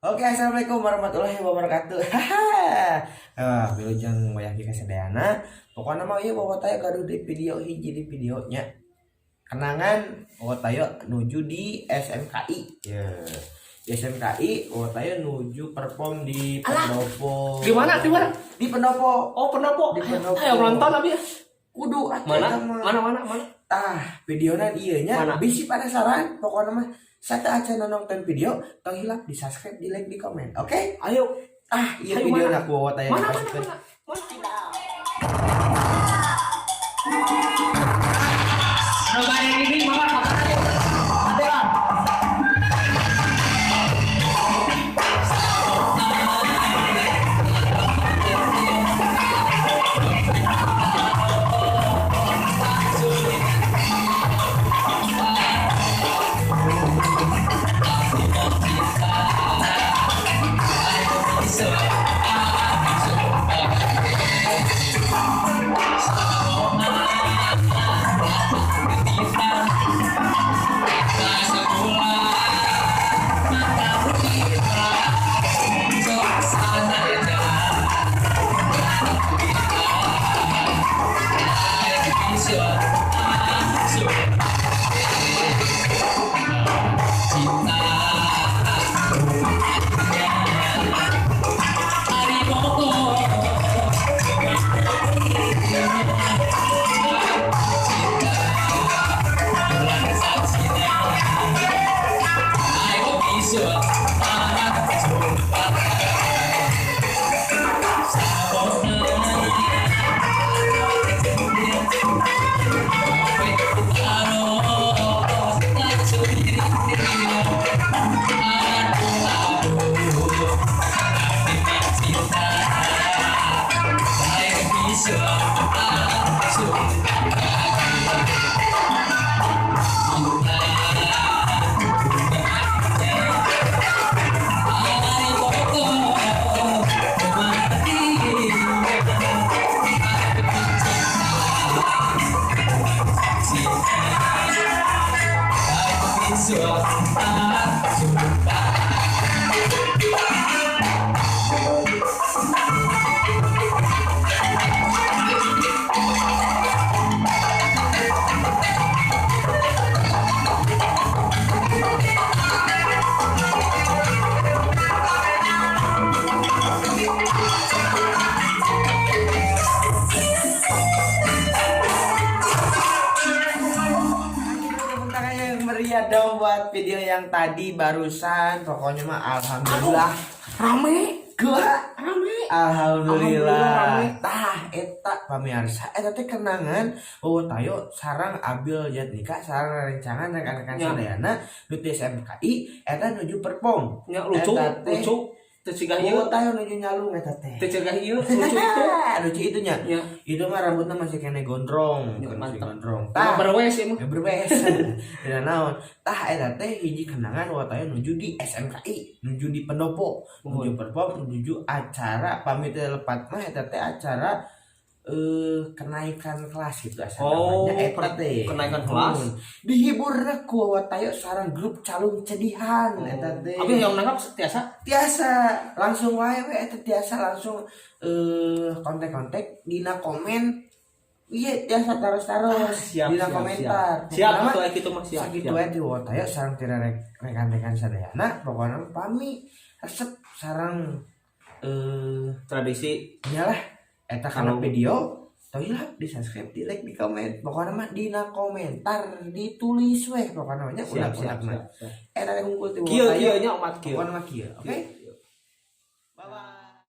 Oke, assalamualaikum warahmatullahi wabarakatuh. Wilujeng wayang kasadayana. Pokoknya mah ieu bawa tayo gaduh di video hiji di videonya. Kenangan bawa tayo nuju di SMKI. Ya. Di SMKI bawa tayo nuju perform di Pendopo. Di mana? Di Pendopo. Oh, Pendopo. Di Pendopo. Ayo nonton abi. Kudu Mana? Videonya ieu nya Mana? bisi penasaran. Pokoknya mah satu aja nonton video, tong hilap di subscribe, di like, di komen, oke? Ayo. Iya Ayo, video mana? nak bawa tayang Mana? Coba yang ini mama meriah dong buat video yang tadi barusan. Pokoknya mah alhamdulillah rame. Alhamdulillah. Tah eta pamirsa eta teh kenangan tayo sarang Abil Jatnika sarang rencangan rekan-rekan sadayana nu di SMKI eta nuju perform. Nya lucu. Tecegah ieu tayo nuju nyalung eta teh. Tecegah ieu lucu itu nya. Itu mah rambutnya masih kene gondrong, masih gondrong. Tah berwes emang. Berwes. Dan naon? Tah eta teh hiji kenangan tayo nuju di SMKI, nuju di Pendopo, nuju perform, nuju acara pamit lepat mah eta teh acara kenaikan kelas gitu asal namanya eta teh. Kenaikan kelas. Dihiburna ku tayo sareng grup calung cedihan eta teh. Abi yang nanggap tiasa langsung wae eta tiasa langsung kontak-kontak dina komen. Iya tiasa terus dina komentar. Siap atuh kitu mah siap. Sakitu we di tayo sareng tira rekan-rekan sadayana pokona pami resep sareng tradisi nyalah eta kana video toilah di subscribe, di like, di komen. Pokoknya mah dina komentar ditulis weh pokoknya mah nya udah mah. Eta teh ngumpul ti kieu nya umat kieu. Pokona mah kieu, oke?